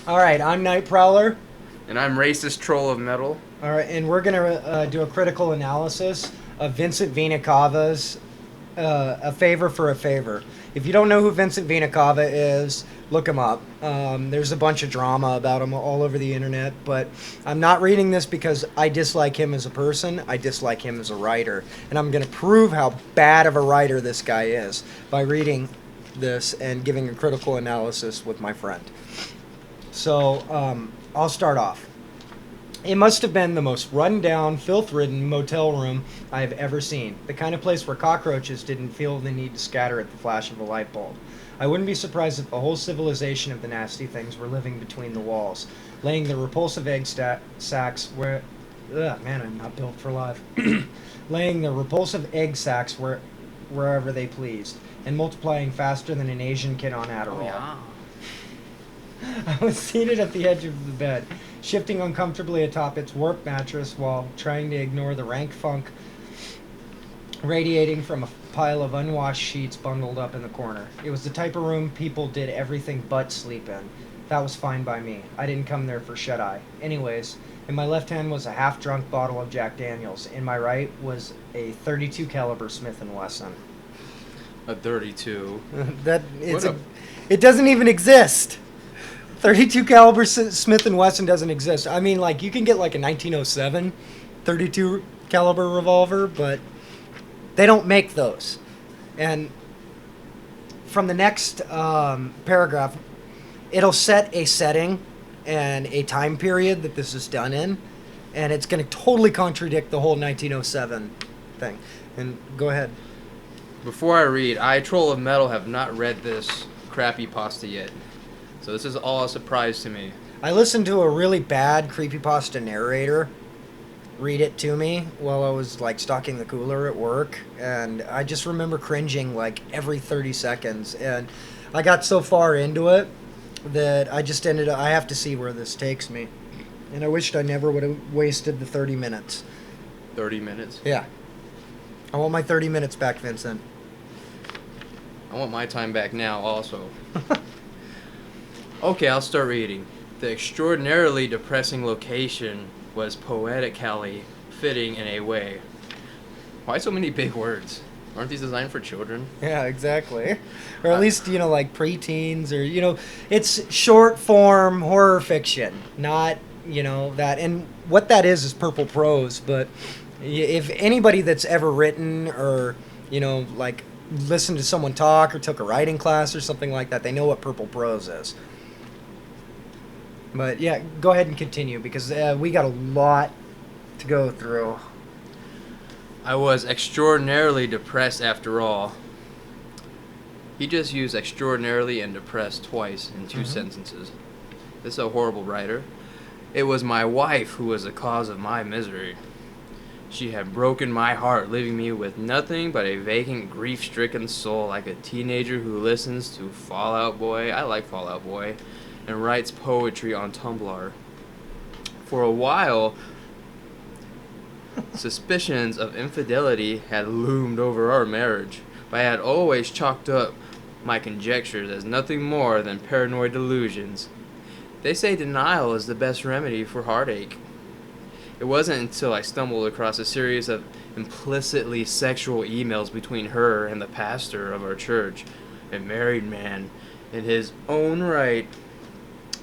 All right, I'm Night Prowler. And I'm Racist Troll of Metal. All right, and we're gonna do a critical analysis of Vincent Vena Cava's "A Favor for a Favor." If you don't know who Vincent Vena Cava is, look him up. There's a bunch of drama about him all over the internet, but I'm not reading this because I dislike him as a person. I dislike him as a writer, and I'm gonna prove how bad of a writer this guy is by reading this and giving a critical analysis with my friend. So I'll start off. It must have been the most run-down, filth-ridden motel room I have ever seen. The kind of place where cockroaches didn't feel the need to scatter at the flash of a light bulb. I wouldn't be surprised if the whole civilization of the nasty things were living between the walls, laying their repulsive egg sacs where... Ugh, man, I'm not built for life. Laying their repulsive egg sacs wherever they pleased, and multiplying faster than an Asian kid on Adderall. Oh, yeah. I was seated at the edge of the bed, shifting uncomfortably atop its warped mattress while trying to ignore the rank funk radiating from a pile of unwashed sheets bundled up in the corner. It was the type of room people did everything but sleep in. That was fine by me. I didn't come there for shut-eye. Anyways, in my left hand was a half-drunk bottle of Jack Daniels. In my right was a .32 caliber Smith & Wesson. A 32. It doesn't even exist. 32 caliber Smith & Wesson doesn't exist. I mean, like, you can get like a 1907 32 caliber revolver, but they don't make those. And from the next paragraph, it'll set a setting and a time period that this is done in, and it's going to totally contradict the whole 1907 thing. And go ahead. Before I read, I, Troll of Metal, have not read this Creepypasta yet. So this is all a surprise to me. I listened to a really bad Creepypasta narrator read it to me while I was like stocking the cooler at work, and I just remember cringing like every 30 seconds, and I got so far into it that I have to see where this takes me, and I wished I never would have wasted the 30 minutes. 30 minutes? Yeah. I want my 30 minutes back, Vincent. I want my time back now also. Okay, I'll start reading. The extraordinarily depressing location was poetically fitting in a way. Why so many big words? Aren't these designed for children? Yeah, exactly. Or at least, like preteens, or, it's short form horror fiction, not, that. And what that is purple prose, but if anybody that's ever written or, like listened to someone talk or took a writing class or something like that, they know what purple prose is. But yeah, go ahead and continue because we got a lot to go through. I was extraordinarily depressed after all. He just used extraordinarily and depressed twice in two sentences. This is a horrible writer. It was my wife who was the cause of my misery. She had broken my heart, leaving me with nothing but a vacant, grief-stricken soul, like a teenager who listens to Fall Out Boy. I like Fall Out Boy. And writes poetry on Tumblr. For a while, suspicions of infidelity had loomed over our marriage, but I had always chalked up my conjectures as nothing more than paranoid delusions. They say denial is the best remedy for heartache. It wasn't until I stumbled across a series of implicitly sexual emails between her and the pastor of our church, a married man in his own right,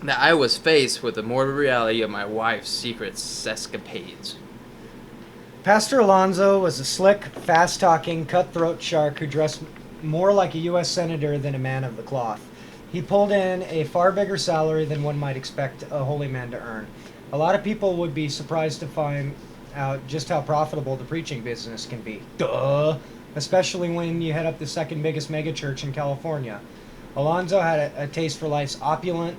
that I was faced with the morbid reality of my wife's secret sescapades. Pastor Alonzo was a slick, fast-talking, cutthroat shark who dressed more like a U.S. senator than a man of the cloth. He pulled in a far bigger salary than one might expect a holy man to earn. A lot of people would be surprised to find out just how profitable the preaching business can be. Duh! Especially when you head up the second biggest megachurch in California. Alonzo had a taste for life's opulent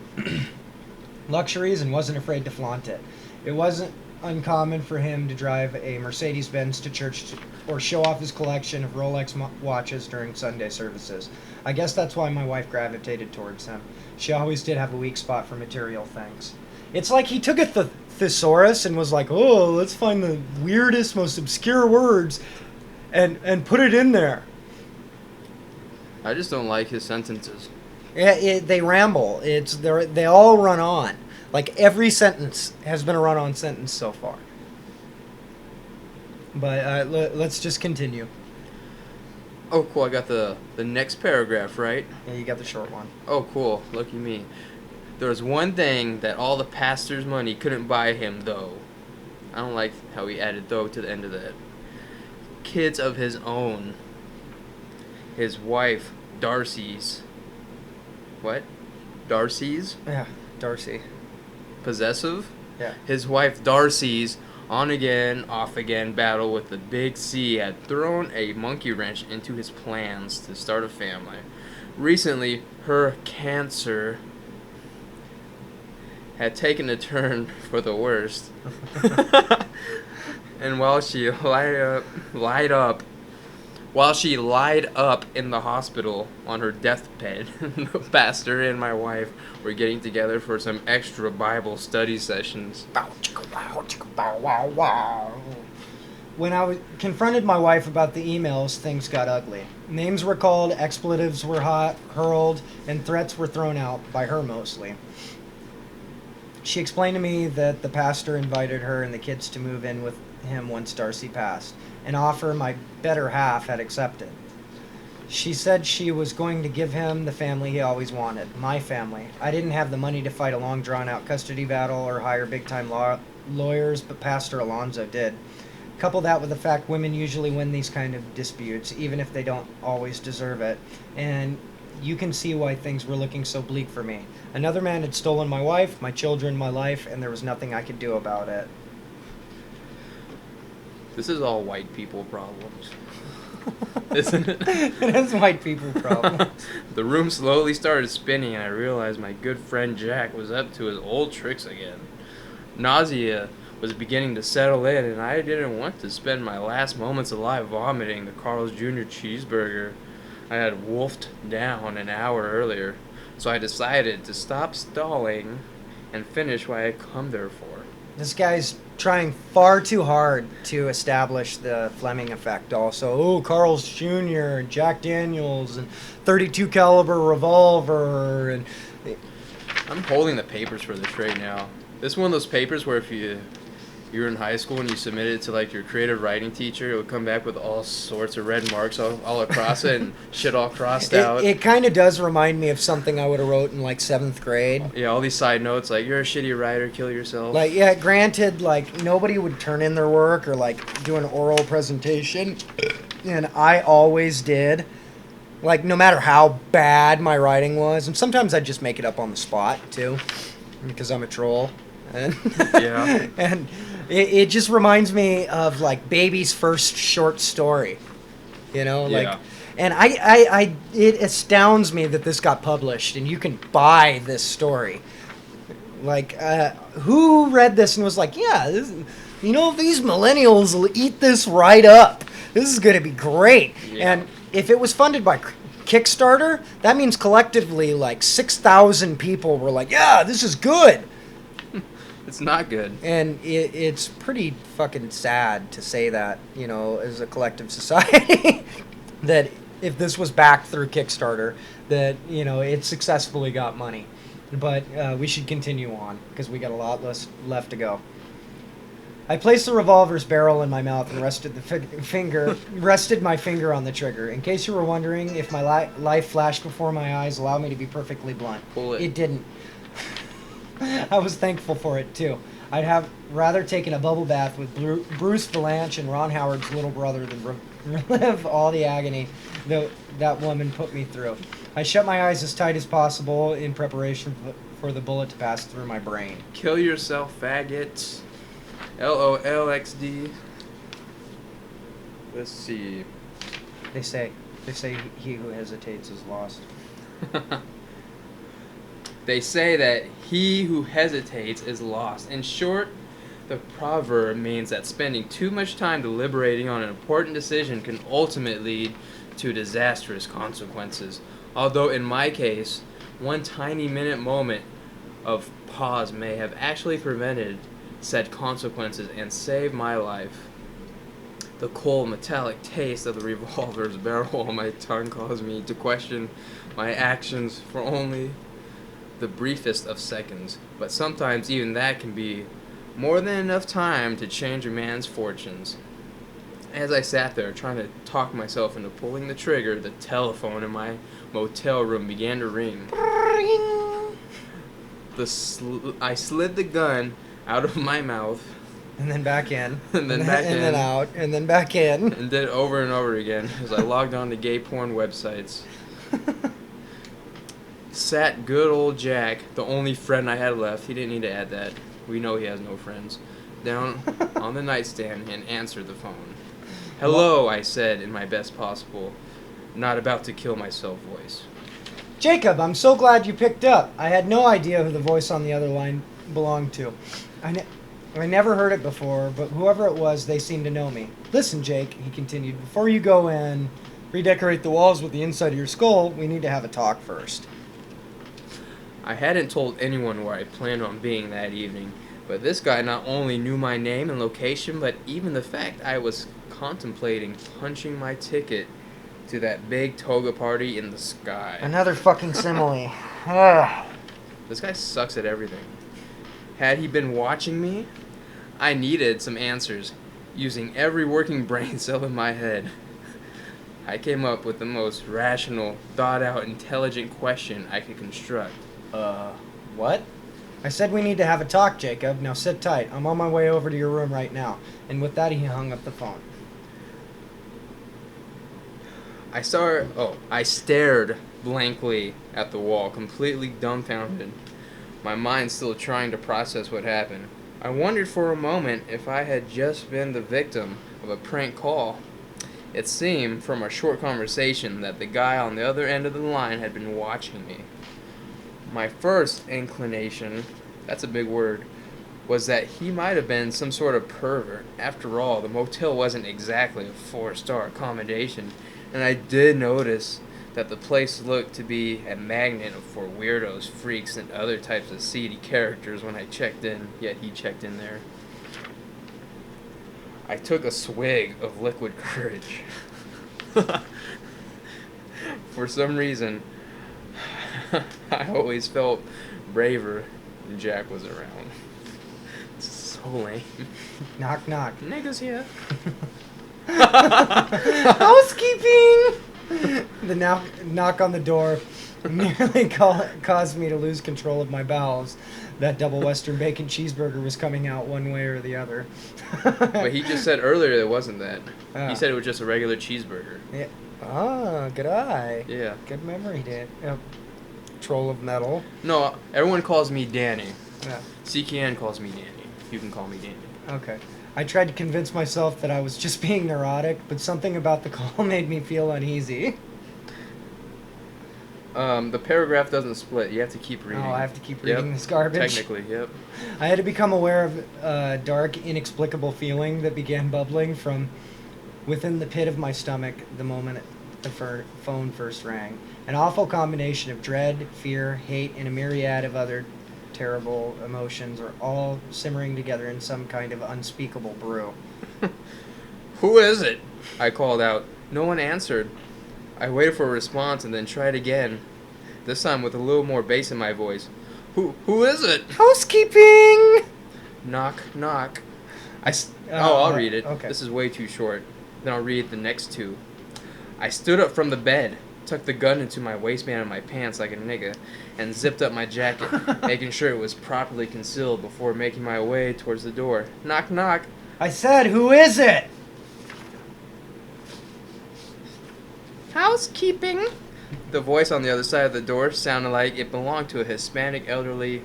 luxuries and wasn't afraid to flaunt it. It wasn't uncommon for him to drive a Mercedes-Benz to church or show off his collection of Rolex watches during Sunday services. I guess that's why my wife gravitated towards him. She always did have a weak spot for material things. It's like he took a thesaurus and was like, oh, let's find the weirdest, most obscure words and put it in there. I just don't like his sentences. They ramble. They all run on. Like every sentence has been a run-on sentence so far. But let's just continue. Oh, cool. I got the next paragraph, right? Yeah, you got the short one. Oh, cool. Lucky me. There was one thing that all the pastor's money couldn't buy him, though. I don't like how he added though to the end of that. Kids of his own. His wife, Darcy's. What? Darcy's? Yeah, Darcy. Possessive? Yeah. His wife, Darcy's on again, off again battle with the big C had thrown a monkey wrench into his plans to start a family. Recently, her cancer had taken a turn for the worst. And while she lied up in the hospital on her deathbed, the pastor and my wife were getting together for some extra Bible study sessions. When I confronted my wife about the emails, things got ugly. Names were called, expletives were hurled, and threats were thrown out, by her mostly. She explained to me that the pastor invited her and the kids to move in with him once Darcy passed, an offer my better half had accepted. She said she was going to give him the family he always wanted, my family. I didn't have the money to fight a long drawn-out custody battle or hire big-time lawyers, but Pastor Alonzo did. Couple that with the fact women usually win these kind of disputes, even if they don't always deserve it, and you can see why things were looking so bleak for me. Another man had stolen my wife, my children, my life, and there was nothing I could do about it. This is all white people problems. Isn't it? It is white people problems. The room slowly started spinning and I realized my good friend Jack was up to his old tricks again. Nausea was beginning to settle in and I didn't want to spend my last moments alive vomiting the Carl's Jr. cheeseburger I had wolfed down an hour earlier. So I decided to stop stalling and finish what I had come there for. This guy's trying far too hard to establish the Fleming effect also. Oh, Carl's Jr. and Jack Daniels and 32 caliber revolver and I'm holding the papers for this right now. This is one of those papers where if you're in high school and you submit it to like your creative writing teacher, it would come back with all sorts of red marks all across it and shit all crossed out. It kind of does remind me of something I would have wrote in like 7th grade. Yeah, all these side notes like you're a shitty writer, kill yourself. Like, yeah, granted, like nobody would turn in their work or like do an oral presentation, and I always did. Like, no matter how bad my writing was, and sometimes I'd just make it up on the spot too, because I'm a troll. And yeah. And it just reminds me of like Baby's first short story, you know, like, Yeah. and it astounds me that this got published and you can buy this story. Like, who read this and was like, yeah, this, you know, these millennials will eat this right up. This is going to be great. Yeah. And if it was funded by Kickstarter, that means collectively like 6,000 people were like, yeah, this is good. It's not good. And it's pretty fucking sad to say that, you know, as a collective society, that if this was backed through Kickstarter, that, you know, it successfully got money. But we should continue on, because we got a lot left to go. I placed the revolver's barrel in my mouth and rested my finger on the trigger. In case you were wondering if my life flashed before my eyes, allow me to be perfectly blunt. Pull it. It didn't. I was thankful for it, too. I'd have rather taken a bubble bath with Bruce Valanche and Ron Howard's little brother than relive all the agony that woman put me through. I shut my eyes as tight as possible in preparation for the bullet to pass through my brain. Kill yourself, faggot. LOLXD. Let's see. They say he who hesitates is lost. They say that he who hesitates is lost. In short, the proverb means that spending too much time deliberating on an important decision can ultimately lead to disastrous consequences. Although in my case, one tiny minute moment of pause may have actually prevented said consequences and saved my life. The cold metallic taste of the revolver's barrel on my tongue caused me to question my actions for only the briefest of seconds, but sometimes even that can be more than enough time to change a man's fortunes. As I sat there trying to talk myself into pulling the trigger, the telephone in my motel room began to ring. I slid the gun out of my mouth. And then back in. And then back in. And then out. And then back in. And did it over and over again as I logged on to gay porn websites. Sat good old Jack, the only friend I had left. He didn't need to add that. We know he has no friends. Down on the nightstand and answered the phone. Hello, I said in my best possible, not about to kill myself voice. Jacob, I'm so glad you picked up. I had no idea who the voice on the other line belonged to. I never heard it before, but whoever it was, they seemed to know me. Listen, Jake, he continued, before you go and redecorate the walls with the inside of your skull, we need to have a talk first. I hadn't told anyone where I planned on being that evening, but this guy not only knew my name and location, but even the fact I was contemplating punching my ticket to that big toga party in the sky. Another fucking simile. This guy sucks at everything. Had he been watching me? I needed some answers, using every working brain cell in my head. I came up with the most rational, thought-out, intelligent question I could construct. What? I said we need to have a talk, Jacob. Now sit tight. I'm on my way over to your room right now. And with that, he hung up the phone. I stared blankly at the wall, completely dumbfounded, my mind still trying to process what happened. I wondered for a moment if I had just been the victim of a prank call. It seemed, from our short conversation, that the guy on the other end of the line had been watching me. My first inclination, that's a big word, was that he might have been some sort of pervert. After all, the motel wasn't exactly a 4-star accommodation, and I did notice that the place looked to be a magnet for weirdos, freaks, and other types of seedy characters when I checked in, yet he checked in there. I took a swig of liquid courage. For some reason, I always felt braver when Jack was around. It's so lame. Knock, knock. Niggas here. Housekeeping! The knock on the door nearly caused me to lose control of my bowels. That double Western bacon cheeseburger was coming out one way or the other. But he just said earlier it wasn't that. Oh. He said it was just a regular cheeseburger. Yeah. Ah, good eye. Yeah. Good memory, Dan. Yep. Troll of metal. No, everyone calls me Danny. Yeah. CKN calls me Danny. You can call me Danny. Okay. I tried to convince myself that I was just being neurotic, but something about the call made me feel uneasy. The paragraph doesn't split. You have to keep reading. Oh, I have to keep reading this garbage? Technically, yep. I had to become aware of a dark, inexplicable feeling that began bubbling from within the pit of my stomach the moment the phone first rang. An awful combination of dread, fear, hate, and a myriad of other terrible emotions are all simmering together in some kind of unspeakable brew. Who is it? I called out. No one answered. I waited for a response and then tried again, this time with a little more bass in my voice. Who is it? Housekeeping! Knock, knock. I'll read it. Okay. This is way too short. Then I'll read the next two. I stood up from the bed, tucked the gun into my waistband of my pants like a nigga, and zipped up my jacket, making sure it was properly concealed before making my way towards the door. Knock, knock. I said, who is it? Housekeeping. The voice on the other side of the door sounded like it belonged to a Hispanic elderly...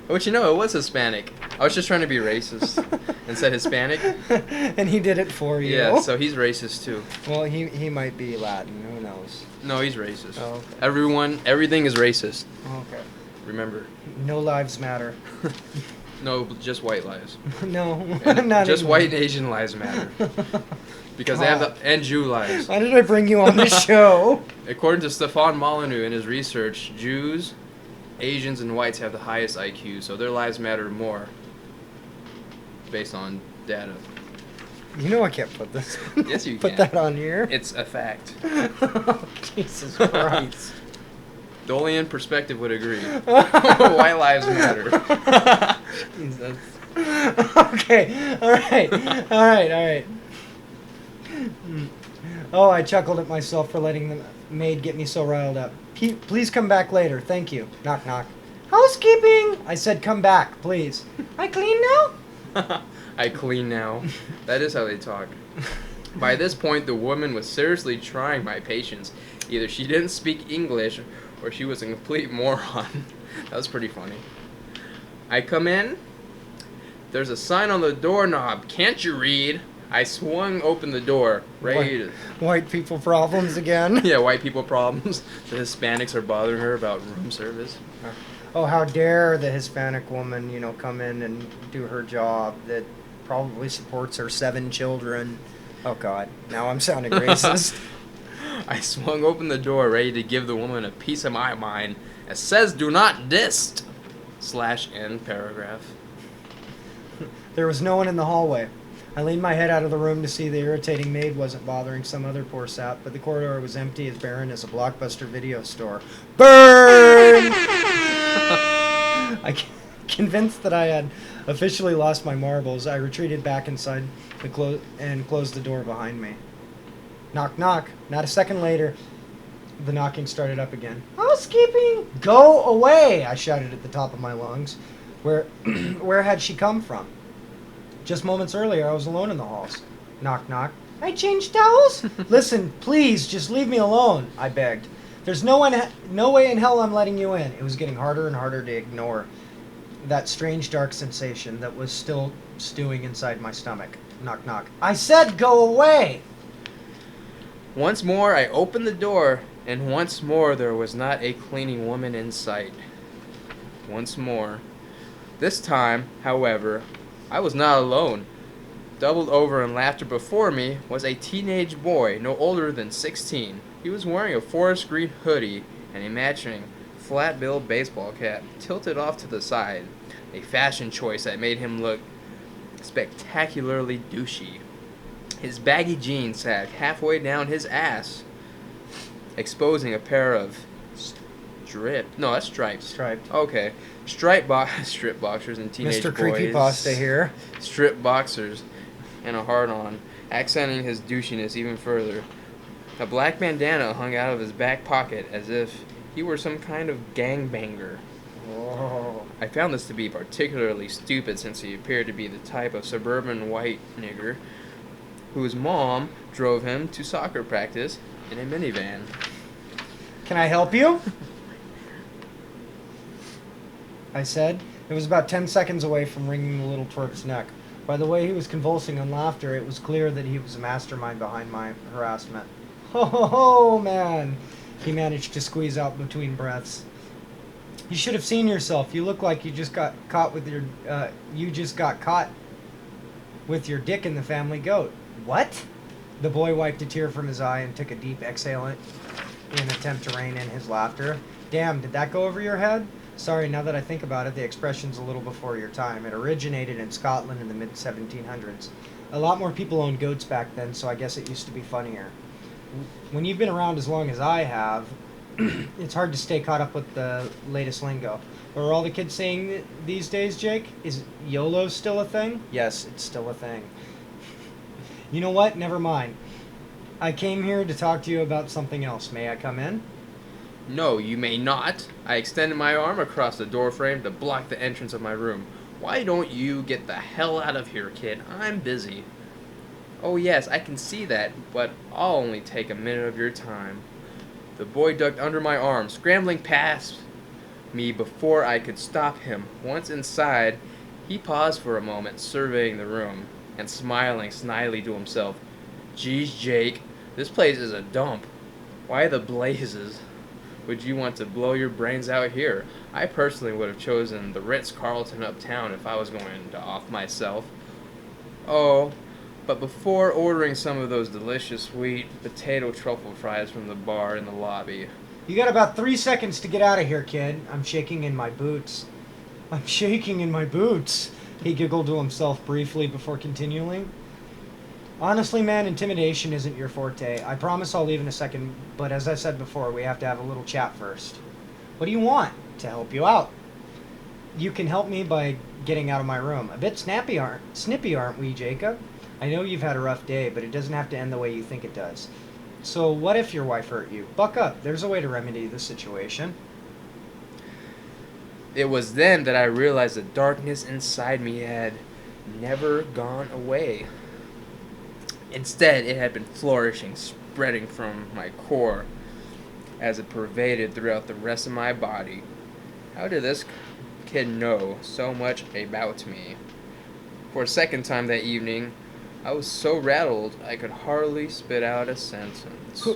But you know, it was Hispanic. I was just trying to be racist and said Hispanic. And he did it for you. Yeah, so he's racist too. Well, he might be Latin. Who knows? No, he's racist. Oh, okay. Everything is racist. Okay. Remember. No lives matter. No, just white lives. No, And not just anymore. white and Asian lives matter. Because they have and Jew lives. Why did I bring you on the show? According to Stefan Molyneux in his research, Jews, Asians, and whites have the highest IQ, so their lives matter more based on data. You know I can't put this. Yes, you put can. that on here. It's a fact. Jesus Christ. The only in perspective would agree. Why lives matter. Jesus. Okay. All right. Oh, I chuckled at myself for letting the maid get me so riled up. Please come back later. Thank you. Knock, knock. Housekeeping! I said come back, please. I clean now? I clean now. That is how they talk. By this point, the woman was seriously trying my patience. Either she didn't speak English or she was a complete moron. That was pretty funny. I come in. There's a sign on the doorknob. Can't you read? I swung open the door. Ready to... White people problems again? Yeah, white people problems. The Hispanics are bothering her about room service. Oh, how dare the Hispanic woman, come in and do her job that probably supports her 7 children. Oh, God. Now I'm sounding racist. I swung open the door, ready to give the woman a piece of my mind. It says do not dist. /end paragraph. There was no one in the hallway. I leaned my head out of the room to see the irritating maid wasn't bothering some other poor sap, but the corridor was empty, as barren as a Blockbuster video store. Burn! Convinced that I had officially lost my marbles, I retreated back inside and closed the door behind me. Knock, knock. Not a second later, the knocking started up again. Housekeeping! Go away! I shouted at the top of my lungs. Where had she come from? Just moments earlier, I was alone in the halls. Knock, knock. I changed towels? Listen, please, just leave me alone, I begged. There's no way in hell I'm letting you in. It was getting harder and harder to ignore that strange dark sensation that was still stewing inside my stomach. Knock, knock. I said go away! Once more, I opened the door, and once more there was not a cleaning woman in sight. Once more. This time, however, I was not alone. Doubled over in laughter before me was a teenage boy, no older than 16. He was wearing a forest green hoodie and a matching flat-billed baseball cap tilted off to the side, a fashion choice that made him look spectacularly douchey. His baggy jeans sagged halfway down his ass, exposing a pair of striped. Okay. Strip boxers and teenage Mr. boys. Creepypasta here. Strip boxers and a hard-on, accenting his douchiness even further. A black bandana hung out of his back pocket as if he were some kind of gangbanger. Oh. I found this to be particularly stupid since he appeared to be the type of suburban white nigger whose mom drove him to soccer practice in a minivan. Can I help you? I said. It was about 10 seconds away from wringing the little twerp's neck. By the way he was convulsing in laughter, it was clear that he was a mastermind behind my harassment. Ho ho ho, man! He managed to squeeze out between breaths. You should have seen yourself. You look like you just got caught with your dick in the family goat. What? The boy wiped a tear from his eye and took a deep exhale in an attempt to rein in his laughter. Damn, did that go over your head? Sorry, now that I think about it, the expression's a little before your time. It originated in Scotland in the mid-1700s. A lot more people owned goats back then, so I guess it used to be funnier. When you've been around as long as I have, it's hard to stay caught up with the latest lingo. What are all the kids saying these days, Jake? Is YOLO still a thing? Yes, it's still a thing. You know what? Never mind. I came here to talk to you about something else. May I come in? No, you may not. I extended my arm across the doorframe to block the entrance of my room. Why don't you get the hell out of here, kid? I'm busy. Oh yes, I can see that, but I'll only take a minute of your time. The boy ducked under my arm, scrambling past me before I could stop him. Once inside, he paused for a moment, surveying the room, and smiling snidely to himself. Geez, Jake, this place is a dump. Why the blazes would you want to blow your brains out here? I personally would have chosen the Ritz-Carlton uptown if I was going to off myself. Oh, but before ordering some of those delicious sweet potato truffle fries from the bar in the lobby. You got about 3 seconds to get out of here, kid. I'm shaking in my boots. I'm shaking in my boots. He giggled to himself briefly before continuing. Honestly, man, intimidation isn't your forte. I promise I'll leave in a second, but as I said before, we have to have a little chat first. What do you want? To help you out. You can help me by getting out of my room. A bit snippy, aren't we, Jacob? I know you've had a rough day, but it doesn't have to end the way you think it does. So what if your wife hurt you? Buck up. There's a way to remedy the situation. It was then that I realized the darkness inside me had never gone away. Instead, it had been flourishing, spreading from my core as it pervaded throughout the rest of my body. How did this kid know so much about me? For a second time that evening, I was so rattled I could hardly spit out a sentence.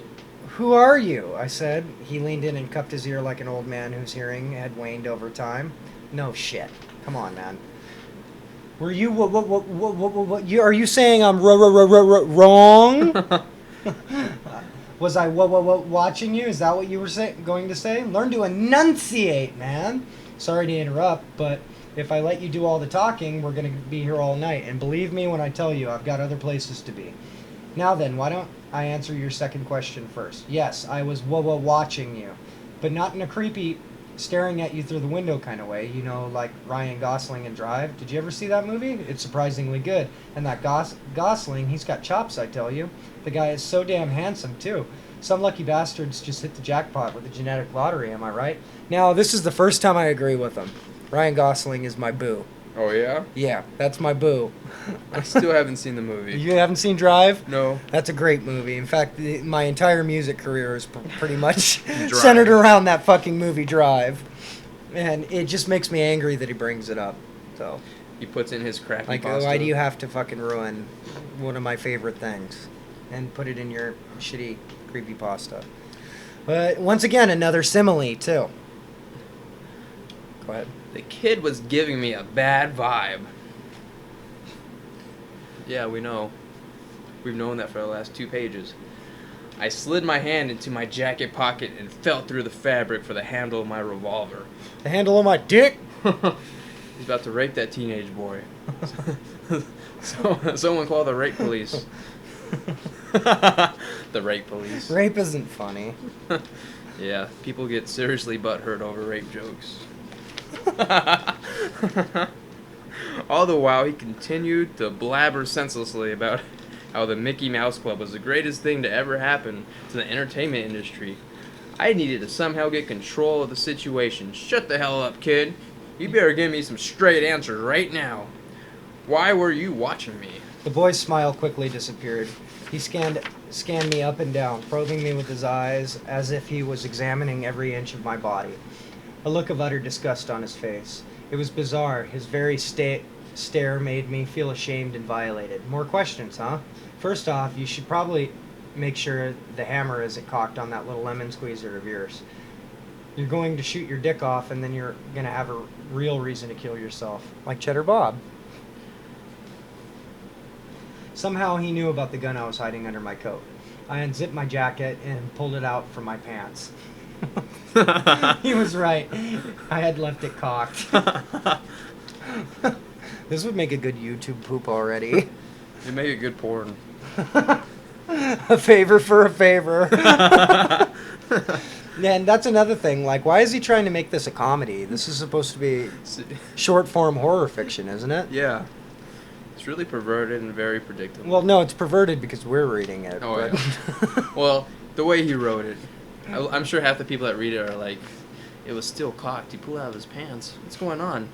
Who are you? I said. He leaned in and cupped his ear like an old man whose hearing had waned over time. No shit. Come on, man. Were you what are you saying I'm wrong? Was I watching you? Is that what you were going to say? Learn to enunciate, man. Sorry to interrupt, but if I let you do all the talking, we're going to be here all night. And believe me when I tell you, I've got other places to be. Now then, why don't I answer your second question first? Yes, I was watching you, but not in a creepy, staring at you through the window kind of way. You know, like Ryan Gosling in Drive. Did you ever see that movie? It's surprisingly good. And that Gosling, he's got chops, I tell you. The guy is so damn handsome, too. Some lucky bastards just hit the jackpot with the genetic lottery, am I right? Now, this is the first time I agree with him. Ryan Gosling is my boo. Oh, yeah? Yeah, that's my boo. I still haven't seen the movie. You haven't seen Drive? No. That's a great movie. In fact, my entire music career is pretty much centered around that fucking movie, Drive. And it just makes me angry that he brings it up. So He puts in his crappy like, pasta. why do you have to fucking ruin one of my favorite things and put it in your shitty creepypasta? But once again, another simile, too. Go ahead. The kid was giving me a bad vibe. Yeah, we know. We've known that for the last 2 pages. I slid my hand into my jacket pocket and felt through the fabric for the handle of my revolver. The handle of my dick? He's about to rape that teenage boy. Someone call the rape police. The rape police. Rape isn't funny. Yeah, people get seriously butthurt over rape jokes. All the while, he continued to blabber senselessly about how the Mickey Mouse Club was the greatest thing to ever happen to the entertainment industry. I needed to somehow get control of the situation. Shut the hell up, kid. You better give me some straight answers right now. Why were you watching me? The boy's smile quickly disappeared. He scanned me up and down, probing me with his eyes as if he was examining every inch of my body. A look of utter disgust on his face. It was bizarre. His very stare made me feel ashamed and violated. More questions, huh? First off, you should probably make sure the hammer isn't cocked on that little lemon squeezer of yours. You're going to shoot your dick off, and then you're going to have a real reason to kill yourself. Like Cheddar Bob. Somehow he knew about the gun I was hiding under my coat. I unzipped my jacket and pulled it out from my pants. He was right. I had left it cocked. This would make a good YouTube poop already. It'd make a good porn. A favor for a favor. And that's another thing. Like, why is he trying to make this a comedy? This is supposed to be short form horror fiction, isn't it? Yeah. It's really perverted and very predictable. Well, no, it's perverted because we're reading it. Oh, but... yeah. Well, the way he wrote it, I'm sure half the people that read it are like, it was still cocked. He pulled it out of his pants. What's going on?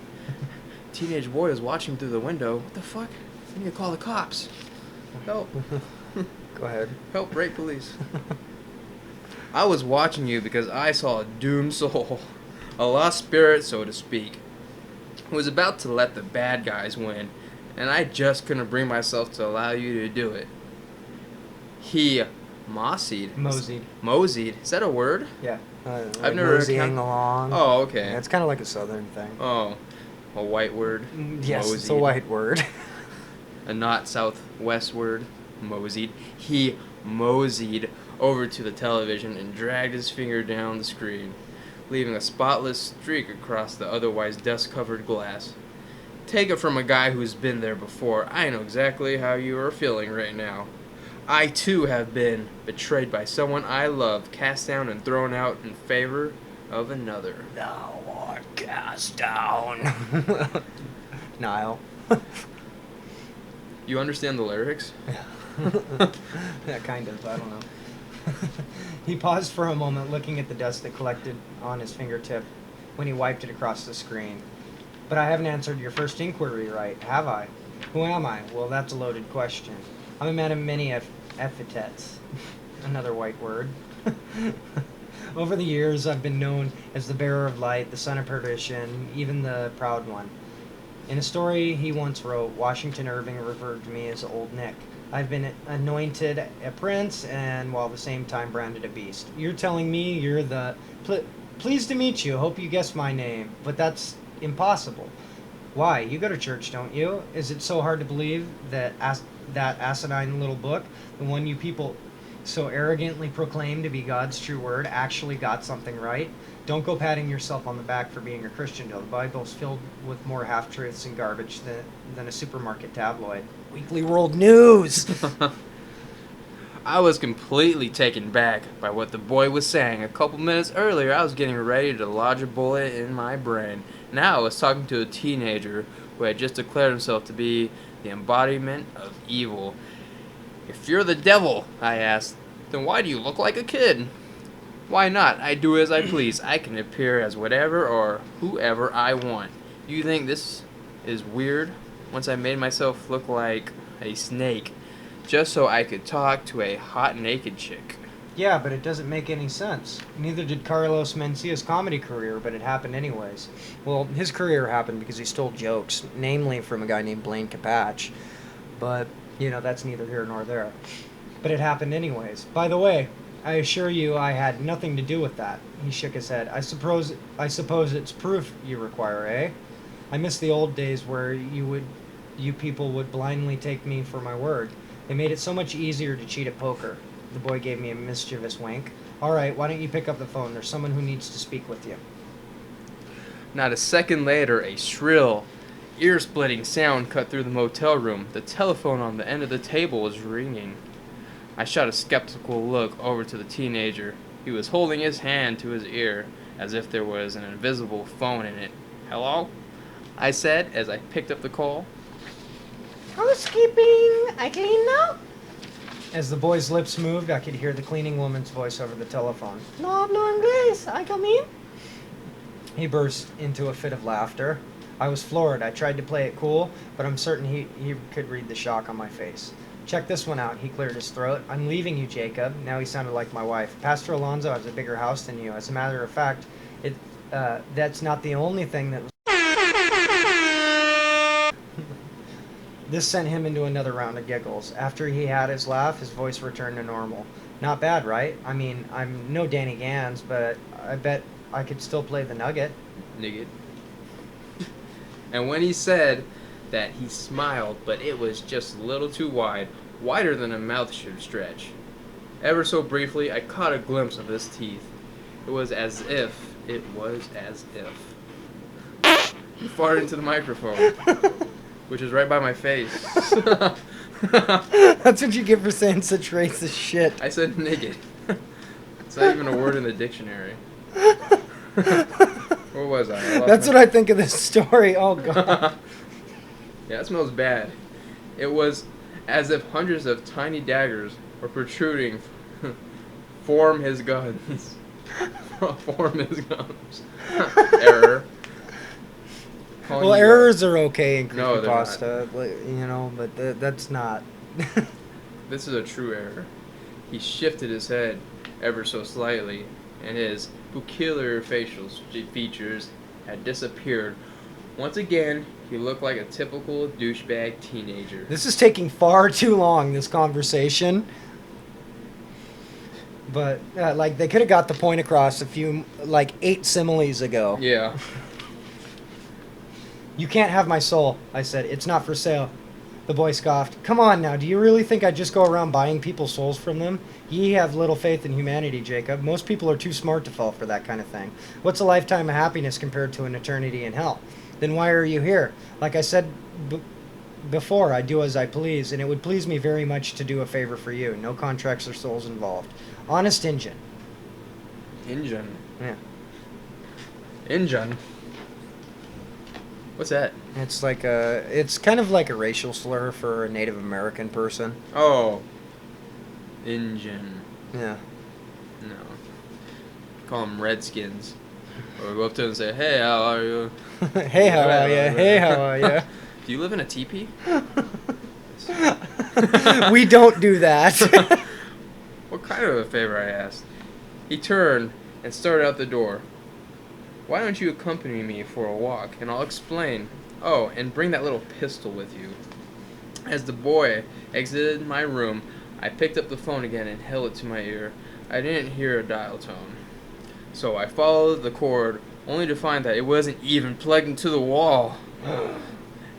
Teenage boy is watching through the window. What the fuck? I need to call the cops. Help. Go ahead. Help, rape police. I was watching you because I saw a doomed soul, a lost spirit, so to speak, who was about to let the bad guys win, and I just couldn't bring myself to allow you to do it. He moseyed. Is that a word? Yeah. I've never moseying along. Oh, okay. Yeah, it's kind of like a southern thing. Oh, a white word. Yes, Moseyed. it's a white word. A not southwest word. Moseyed. He moseyed over to the television and dragged his finger down the screen, leaving a spotless streak across the otherwise dust-covered glass. Take it from a guy who's been there before. I know exactly how you are feeling right now. I too have been betrayed by someone I love, cast down and thrown out in favor of another. Thou art cast down. Niall. You understand the lyrics? Yeah, kind of. I don't know. He paused for a moment, looking at the dust that collected on his fingertip when he wiped it across the screen. But I haven't answered your first inquiry right, have I? Who am I? Well, that's a loaded question. I'm a man of many epithets. Another white word. Over the years, I've been known as the bearer of light, the son of perdition, even the proud one. In a story he once wrote, Washington Irving referred to me as Old Nick. I've been anointed a prince and while at the same time branded a beast. You're telling me you're the... Pleased to meet you. Hope you guessed my name. But that's impossible. Why? You go to church, don't you? Is it so hard to believe that that asinine little book, the one you people so arrogantly proclaim to be God's true word, actually got something right? Don't go patting yourself on the back for being a Christian, though. The Bible's filled with more half-truths and garbage than a supermarket tabloid. Weekly World News! I was completely taken back by what the boy was saying. A couple minutes earlier, I was getting ready to lodge a bullet in my brain. Now I was talking to a teenager who had just declared himself to be the embodiment of evil. If you're the devil, I asked, then why do you look like a kid? Why not? I do as I please. I can appear as whatever or whoever I want. You think this is weird? Once I made myself look like a snake, just so I could talk to a hot naked chick. Yeah, but it doesn't make any sense. Neither did Carlos Mencia's comedy career, but it happened anyways. Well, his career happened because he stole jokes, namely from a guy named Blaine Capatch. But, that's neither here nor there. But it happened anyways. By the way, I assure you I had nothing to do with that. He shook his head. I suppose it's proof you require, eh? I miss the old days where you people would blindly take me for my word. They made it so much easier to cheat at poker. The boy gave me a mischievous wink. All right, why don't you pick up the phone? There's someone who needs to speak with you. Not a second later, a shrill, ear-splitting sound cut through the motel room. The telephone on the end of the table was ringing. I shot a skeptical look over to the teenager. He was holding his hand to his ear, as if there was an invisible phone in it. Hello? I said, as I picked up the call. Housekeeping, I clean now? As the boy's lips moved, I could hear the cleaning woman's voice over the telephone. No hablo inglés, I come in? He burst into a fit of laughter. I was floored. I tried to play it cool, but I'm certain he could read the shock on my face. Check this one out. He cleared his throat. I'm leaving you, Jacob. Now he sounded like my wife. Pastor Alonso has a bigger house than you. As a matter of fact, that's not the only thing that was... This sent him into another round of giggles. After he had his laugh, his voice returned to normal. Not bad, right? I mean, I'm no Danny Gans, but I bet I could still play the nugget. Nugget. And when he said that, he smiled, but it was just a little too wide, wider than a mouth should stretch. Ever so briefly, I caught a glimpse of his teeth. It was as if. He farted into the microphone, which is right by my face. That's what you get for saying such racist shit. I said nigget. It's not even a word in the dictionary. Where was I? That's what I think of this story. Oh, God. Yeah, it smells bad. It was as if hundreds of tiny daggers were protruding. Form his guns. Form his guns. Error. Well, errors are okay in Creepypasta, No, but that's not. This is a true error. He shifted his head ever so slightly, and his peculiar facial features had disappeared. Once again, he looked like a typical douchebag teenager. This is taking far too long, this conversation. But, they could have got the point across 8 similes ago. Yeah. You can't have my soul, I said. It's not for sale. The boy scoffed. Come on now, do you really think I just go around buying people's souls from them? Ye have little faith in humanity, Jacob. Most people are too smart to fall for that kind of thing. What's a lifetime of happiness compared to an eternity in hell? Then why are you here? Like I said before, I do as I please, and it would please me very much to do a favor for you. No contracts or souls involved. Honest Injun. Injun. Yeah. Injun? What's that? It's kind of like a racial slur for a Native American person. Oh. Injun. Yeah. No. Call them Redskins. Or go up to them and say, hey, how are you? Hey, how are ya? Hey, how are ya? Do you live in a teepee? We don't do that. What kind of a favor, I asked. He turned and started out the door. Why don't you accompany me for a walk, and I'll explain. Oh, and bring that little pistol with you. As the boy exited my room, I picked up the phone again and held it to my ear. I didn't hear a dial tone. So I followed the cord, only to find that it wasn't even plugged into the wall.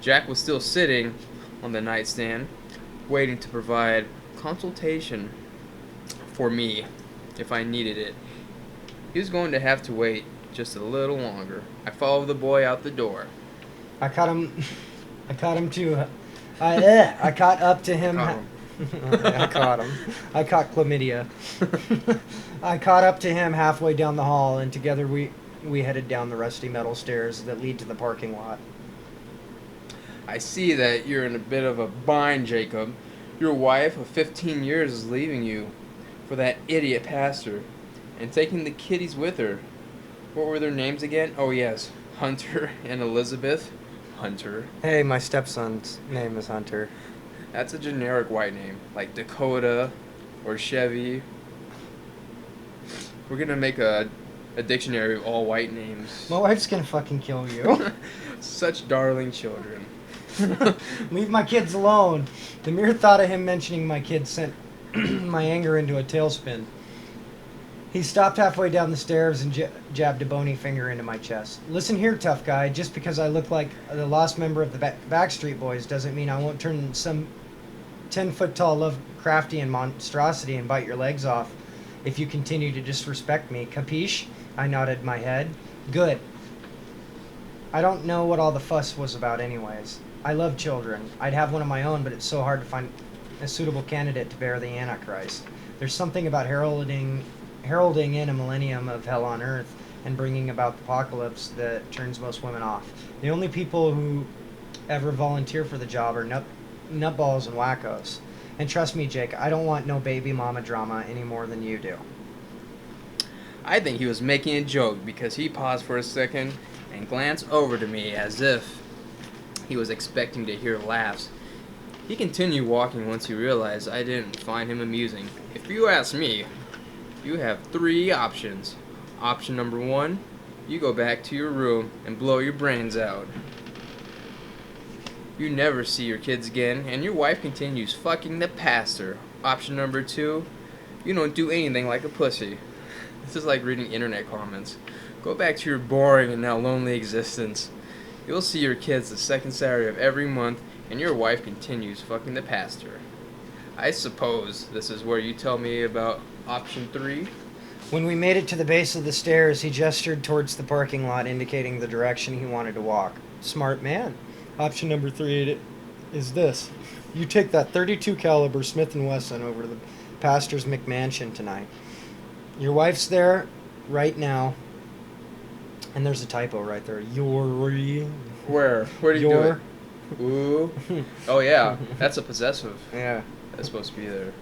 Jack was still sitting on the nightstand, waiting to provide consultation for me if I needed it. He was going to have to wait just a little longer. I followed the boy out the door. I caught him too. I caught up to him. I caught him. I caught chlamydia. I caught up to him halfway down the hall, and together we headed down the rusty metal stairs that lead to the parking lot. I see that you're in a bit of a bind, Jacob. Your wife of 15 years is leaving you for that idiot pastor and taking the kiddies with her. What were their names again? Oh, yes. Hunter and Elizabeth. Hunter. Hey, my stepson's name is Hunter. That's a generic white name, like Dakota or Chevy. We're gonna make a dictionary of all white names. My wife's gonna fucking kill you. Such darling children. Leave my kids alone. The mere thought of him mentioning my kids sent my anger into a tailspin. He stopped halfway down the stairs and jabbed a bony finger into my chest. Listen here, tough guy. Just because I look like the lost member of the Backstreet Boys doesn't mean I won't turn some 10-foot-tall Lovecraftian monstrosity and bite your legs off if you continue to disrespect me. Capiche? I nodded my head. Good. I don't know what all the fuss was about anyways. I love children. I'd have one of my own, but it's so hard to find a suitable candidate to bear the Antichrist. There's something about heralding in a millennium of hell on earth and bringing about the apocalypse that turns most women off. The only people who ever volunteer for the job are nutballs and wackos. And trust me, Jake, I don't want no baby mama drama any more than you do. I think he was making a joke because he paused for a second and glanced over to me as if he was expecting to hear laughs. He continued walking once he realized I didn't find him amusing. If you ask me, you have 3 options. Option number 1, you go back to your room and blow your brains out. You never see your kids again, and your wife continues fucking the pastor. Option number 2, you don't do anything like a pussy. This is like reading internet comments. Go back to your boring and now lonely existence. You'll see your kids the second Saturday of every month, and your wife continues fucking the pastor. I suppose this is where you tell me about option 3? When we made it to the base of the stairs, he gestured towards the parking lot, indicating the direction he wanted to walk. Smart man. Option number 3 is this. You take that .32 caliber Smith & Wesson over to the pastor's McMansion tonight. Your wife's there right now. And there's a typo right there. Where? Where do you do it? Ooh. Oh, yeah. That's a possessive. Yeah. That's supposed to be there.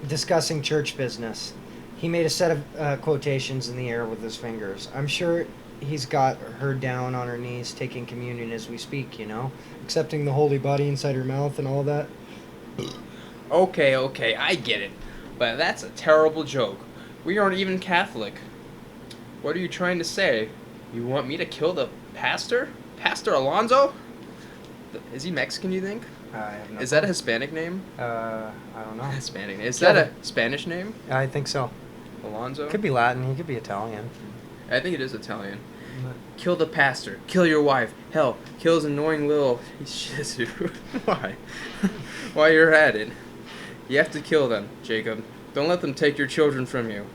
Discussing church business. He made a set of quotations in the air with his fingers. I'm sure he's got her down on her knees taking communion as we speak, you know? Accepting the holy body inside her mouth and all that. Okay, I get it. But that's a terrible joke. We aren't even Catholic. What are you trying to say? You want me to kill the pastor? Pastor Alonzo? Is he Mexican, you think? I have no Is that a Hispanic name? I don't know. Hispanic name. Is that a Spanish name? I think so. Alonzo? Could be Latin. He could be Italian. I think it is Italian. Kill the pastor. Kill your wife. Hell, kill his annoying little shih tzu. Why? While you're at it. You have to kill them, Jacob. Don't let them take your children from you.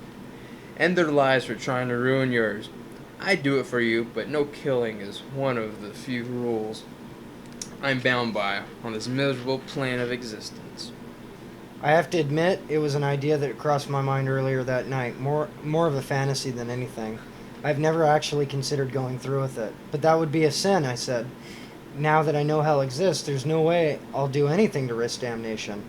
End their lives for trying to ruin yours. I'd do it for you, but no killing is one of the few rules I'm bound by on this miserable plane of existence. I have to admit, it was an idea that crossed my mind earlier that night. More of a fantasy than anything. I've never actually considered going through with it. But that would be a sin, I said. Now that I know hell exists, there's no way I'll do anything to risk damnation.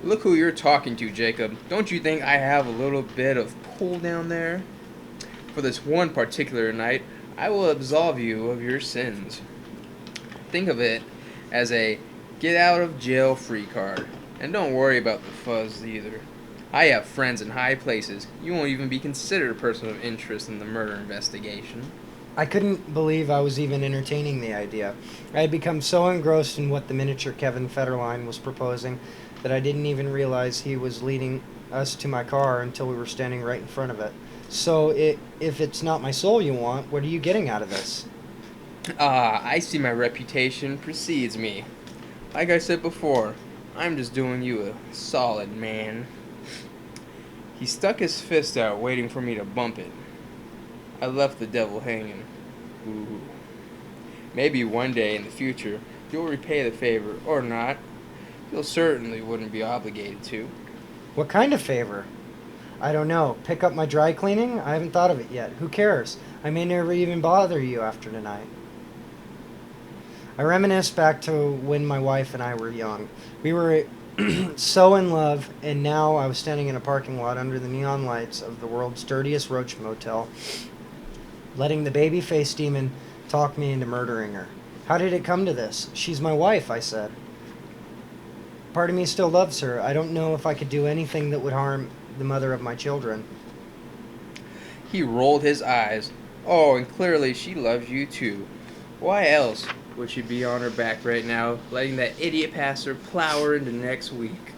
Look who you're talking to, Jacob. Don't you think I have a little bit of pull down there? For this one particular night, I will absolve you of your sins. Think of it as a get out of jail free card. And don't worry about the fuzz either. I have friends in high places. You won't even be considered a person of interest in the murder investigation. I couldn't believe I was even entertaining the idea. I had become so engrossed in what the miniature Kevin Federline was proposing that I didn't even realize he was leading us to my car until we were standing right in front of it. So if it's not my soul you want, what are you getting out of this? I see my reputation precedes me. Like I said before, I'm just doing you a solid, man. He stuck his fist out, waiting for me to bump it. I left the devil hanging. Ooh. Maybe one day in the future, you'll repay the favor, or not. You certainly wouldn't be obligated to. What kind of favor? I don't know. Pick up my dry cleaning? I haven't thought of it yet. Who cares? I may never even bother you after tonight. I reminisced back to when my wife and I were young. We were so in love, and now I was standing in a parking lot under the neon lights of the world's dirtiest roach motel, letting the baby-faced demon talk me into murdering her. How did it come to this? She's my wife, I said. Part of me still loves her. I don't know if I could do anything that would harm the mother of my children. He rolled his eyes. Oh, and clearly she loves you too. Why else would she be on her back right now, letting that idiot pastor plow her into next week?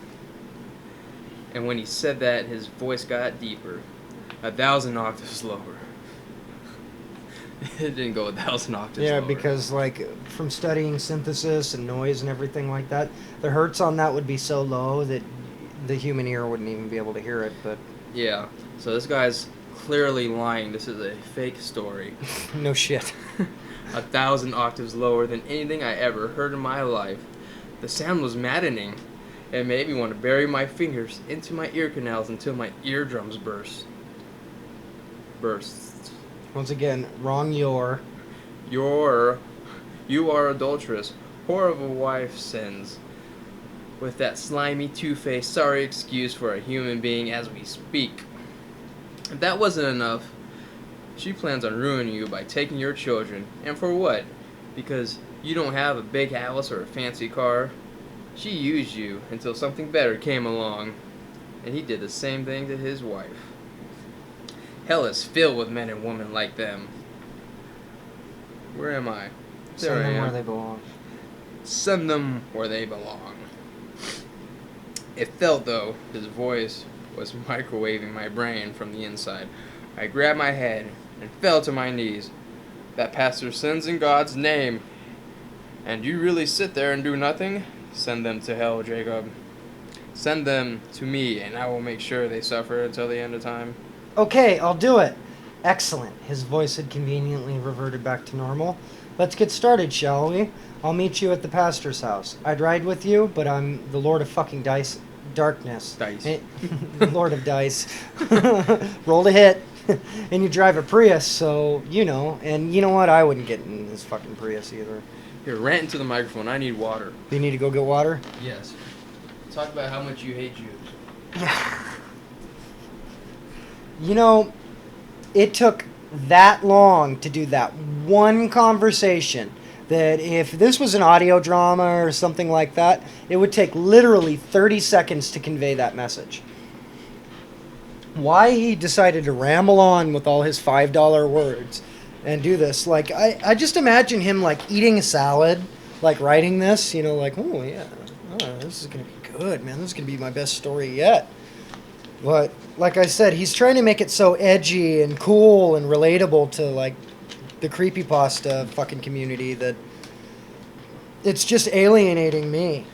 And when he said that, his voice got deeper, 1,000 octaves lower. It didn't go 1,000 octaves lower. Yeah, because from studying synthesis and noise and everything like that, the hertz on that would be so low that the human ear wouldn't even be able to hear it. But yeah, so this guy's clearly lying. This is a fake story. No shit. 1,000 octaves lower than anything I ever heard in my life. The sound was maddening. It made me want to bury my fingers into my ear canals until my eardrums burst. Once again, wrong your. You are adulterous, whore of a wife sins. With that slimy, two-faced, sorry excuse for a human being as we speak. If that wasn't enough, she plans on ruining you by taking your children. And for what? Because you don't have a big house or a fancy car. She used you until something better came along. And he did the same thing to his wife. Hell is filled with men and women like them. Where am I? Send them where they belong. Send them where they belong. It felt, though, his voice was microwaving my brain from the inside. I grabbed my head and fell to my knees. That pastor sins in God's name. And you really sit there and do nothing? Send them to hell, Jacob. Send them to me, and I will make sure they suffer until the end of time. Okay, I'll do it. Excellent. His voice had conveniently reverted back to normal. Let's get started, shall we? I'll meet you at the pastor's house. I'd ride with you, but I'm the Lord of fucking darkness. Dice. The Lord of Dice. Roll to hit. And you drive a Prius, so, you know. And you know what? I wouldn't get in this fucking Prius either. Here, rant into the microphone. I need water. You need to go get water? Yes. Talk about how much you hate Jews. You know, it took that long to do that one conversation that if this was an audio drama or something like that, it would take literally 30 seconds to convey that message. Why he decided to ramble on with all his $5 words and do this, like, I just imagine him, like, eating a salad, like, writing this, you know, like, oh, yeah, this is going to be good, man, this is going to be my best story yet. But, like I said, he's trying to make it so edgy and cool and relatable to, like, the creepypasta fucking community that it's just alienating me.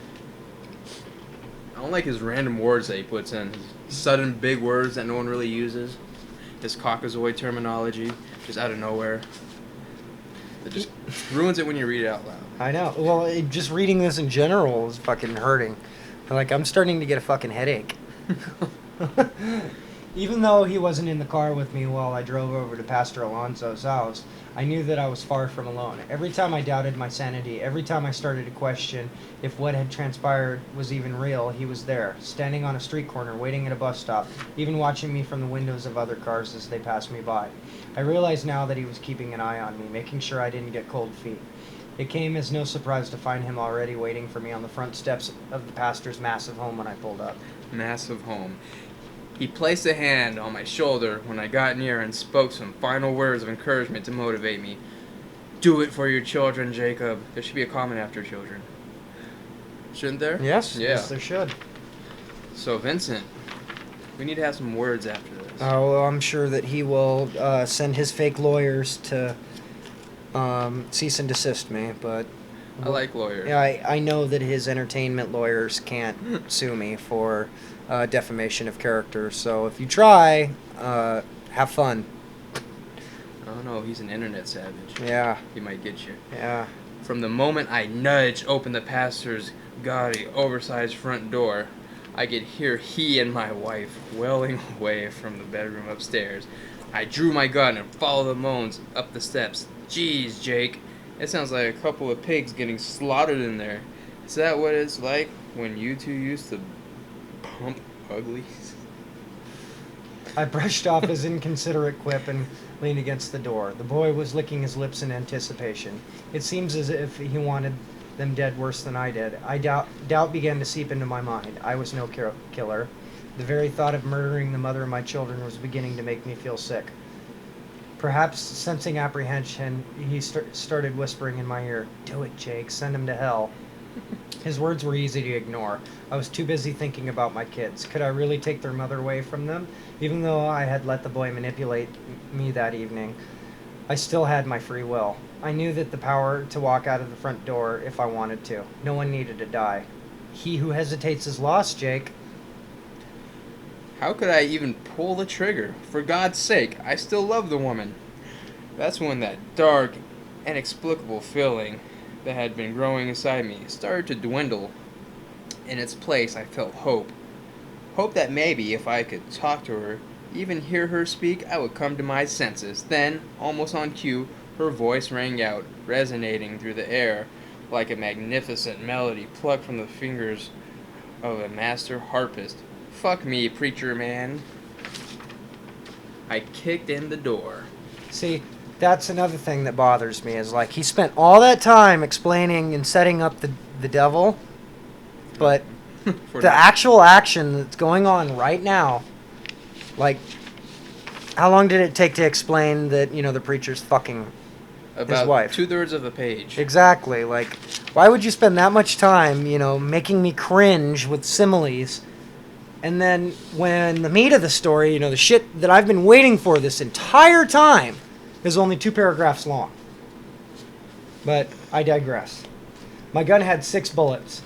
I don't like his random words that he puts in. His sudden big words that no one really uses. his Caucasoid terminology, just out of nowhere. It just ruins it when you read it out loud. I know. Well, just reading this in general is fucking hurting. Like, I'm starting to get a fucking headache. Even though he wasn't in the car with me while I drove over to Pastor Alonso's house, I knew that I was far from alone. Every time I doubted my sanity, every time I started to question if what had transpired was even real, he was there, standing on a street corner, waiting at a bus stop, even watching me from the windows of other cars as they passed me by. I realized now that he was keeping an eye on me, making sure I didn't get cold feet. It came as no surprise to find him already waiting for me on the front steps of the pastor's massive home when I pulled up. Massive home. He placed a hand on my shoulder when I got near and spoke some final words of encouragement to motivate me. Do it for your children, Jacob. There should be a comment after children. Shouldn't there? Yes, Yeah. yes, there should. So, Vincent, we need to have some words after this. Oh, well, I'm sure that he will send his fake lawyers to cease and desist me, but... I like lawyers. Yeah, I know that his entertainment lawyers can't sue me for defamation of character, so if you try, have fun. Oh no, he's an internet savage. Yeah. He might get you. Yeah. From the moment I nudged open the pastor's gaudy, oversized front door, I could hear he and my wife wailing away from the bedroom upstairs. I drew my gun and followed the moans up the steps. Jeez, Jake. It sounds like a couple of pigs getting slaughtered in there. Is that what it's like when you two used to pump uglies? I brushed off his inconsiderate quip and leaned against the door. The boy was licking his lips in anticipation. It seems as if he wanted them dead worse than I did. Doubt began to seep into my mind. I was no killer. The very thought of murdering the mother of my children was beginning to make me feel sick. Perhaps sensing apprehension, he started whispering in my ear, "Do it, Jake. Send him to hell." His words were easy to ignore. I was too busy thinking about my kids. Could I really take their mother away from them? Even though I had let the boy manipulate me that evening, I still had my free will. I knew that the power to walk out of the front door if I wanted to. No one needed to die. He who hesitates is lost, Jake. How could I even pull the trigger? For God's sake, I still love the woman. That's when that dark, inexplicable feeling that had been growing inside me started to dwindle. In its place, I felt hope. Hope that maybe if I could talk to her, even hear her speak, I would come to my senses. Then, almost on cue, her voice rang out, resonating through the air like a magnificent melody plucked from the fingers of a master harpist. Fuck me, preacher man. I kicked in the door. See, that's another thing that bothers me, is like he spent all that time explaining and setting up the devil, but the actual action that's going on right now, like, how long did it take to explain that, the preacher's fucking his wife? About 2/3 of the page. Exactly. Like, why would you spend that much time, making me cringe with similes? And then when the meat of the story, the shit that I've been waiting for this entire time, is only 2 paragraphs long. But I digress. My gun had 6 bullets,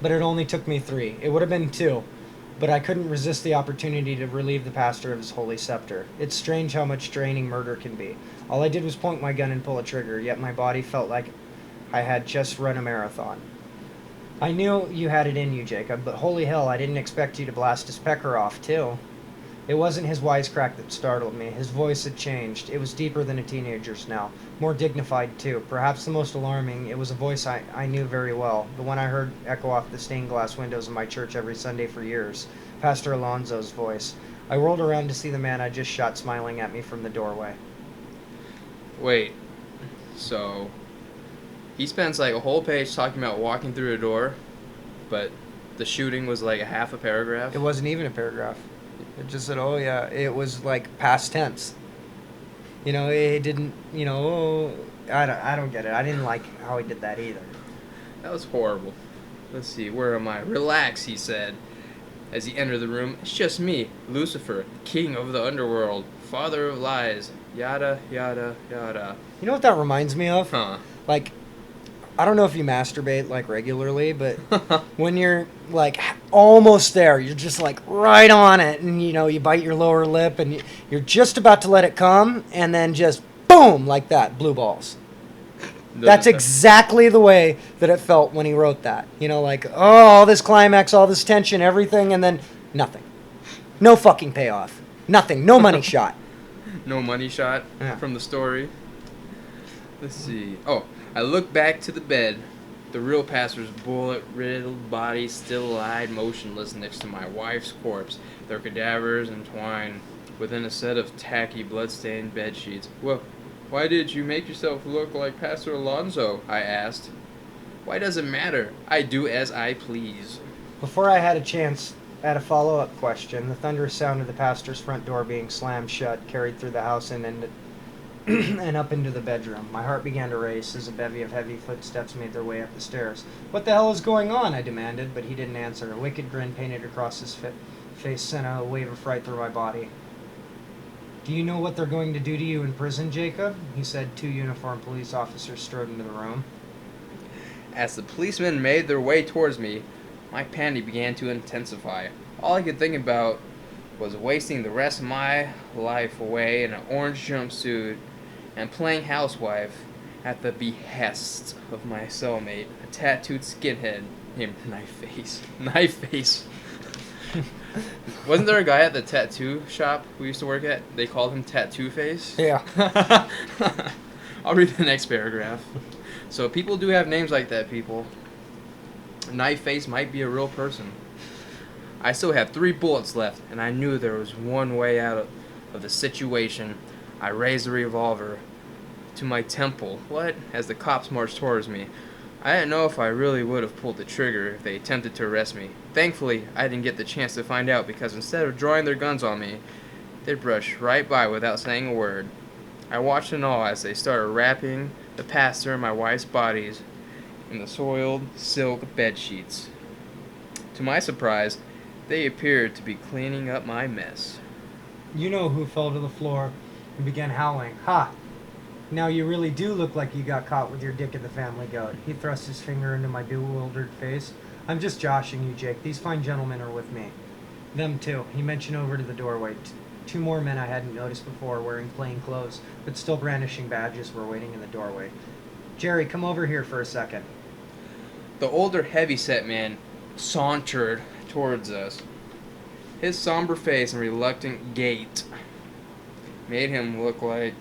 but it only took me 3. It would have been 2, but I couldn't resist the opportunity to relieve the pastor of his holy scepter. It's strange how much draining murder can be. All I did was point my gun and pull a trigger, yet my body felt like I had just run a marathon. I knew you had it in you, Jacob, but holy hell, I didn't expect you to blast his pecker off, too. It wasn't his wisecrack that startled me. His voice had changed. It was deeper than a teenager's now. More dignified, too. Perhaps the most alarming, it was a voice I knew very well. The one I heard echo off the stained glass windows of my church every Sunday for years. Pastor Alonso's voice. I whirled around to see the man I just shot smiling at me from the doorway. Wait. So, he spends like a whole page talking about walking through a door, but the shooting was like a half a paragraph? It wasn't even a paragraph. It just said, oh yeah, it was like past tense. It didn't, I don't get it. I didn't like how he did that either. That was horrible. Let's see, where am I? Relax, he said. As he entered the room, it's just me, Lucifer, king of the underworld, father of lies, yada, yada, yada. You know what that reminds me of? Huh. Like, I don't know if you masturbate like regularly, but when you're like almost there, you're just like right on it, and you bite your lower lip, and you're just about to let it come, and then just boom, like that, blue balls. That's exactly the way that it felt when he wrote that. Like, oh, all this climax, all this tension, everything, and then nothing. No fucking payoff. Nothing. No money shot. No money shot Yeah. from the story. Let's see. Oh, I looked back to the bed. The real pastor's bullet-riddled body still lied motionless next to my wife's corpse, their cadavers entwined within a set of tacky, blood-stained bed sheets. Well, why did you make yourself look like Pastor Alonso? I asked. Why does it matter? I do as I please. Before I had a chance at a follow-up question, the thunderous sound of the pastor's front door being slammed shut carried through the house and up into the bedroom. My heart began to race as a bevy of heavy footsteps made their way up the stairs. What the hell is going on? I demanded, but he didn't answer. A wicked grin painted across his face sent a wave of fright through my body. Do you know what they're going to do to you in prison, Jacob? He said. 2 uniformed police officers strode into the room. As the policemen made their way towards me, my panic began to intensify. All I could think about was wasting the rest of my life away in an orange jumpsuit and playing housewife at the behest of my cellmate, a tattooed skinhead named Knifeface. Knifeface. Wasn't there a guy at the tattoo shop we used to work at? They called him Tattoo Face? Yeah. I'll read the next paragraph. So people do have names like that, people. Knifeface might be a real person. I still had 3 bullets left, and I knew there was one way out of the situation. I raised the revolver to my temple. What? As the cops marched towards me. I didn't know if I really would have pulled the trigger if they attempted to arrest me. Thankfully, I didn't get the chance to find out because instead of drawing their guns on me, they brushed right by without saying a word. I watched in awe as they started wrapping the pastor and my wife's bodies in the soiled silk bed sheets. To my surprise, they appeared to be cleaning up my mess. You know who fell to the floor and began howling. Ha! Now you really do look like you got caught with your dick in the family goat. He thrust his finger into my bewildered face. I'm just joshing you, Jake. These fine gentlemen are with me. Them too. He mentioned over to the doorway. 2 more men I hadn't noticed before, wearing plain clothes, but still brandishing badges, were waiting in the doorway. Jerry, come over here for a second. The older heavyset man sauntered towards us. His somber face and reluctant gait made him look like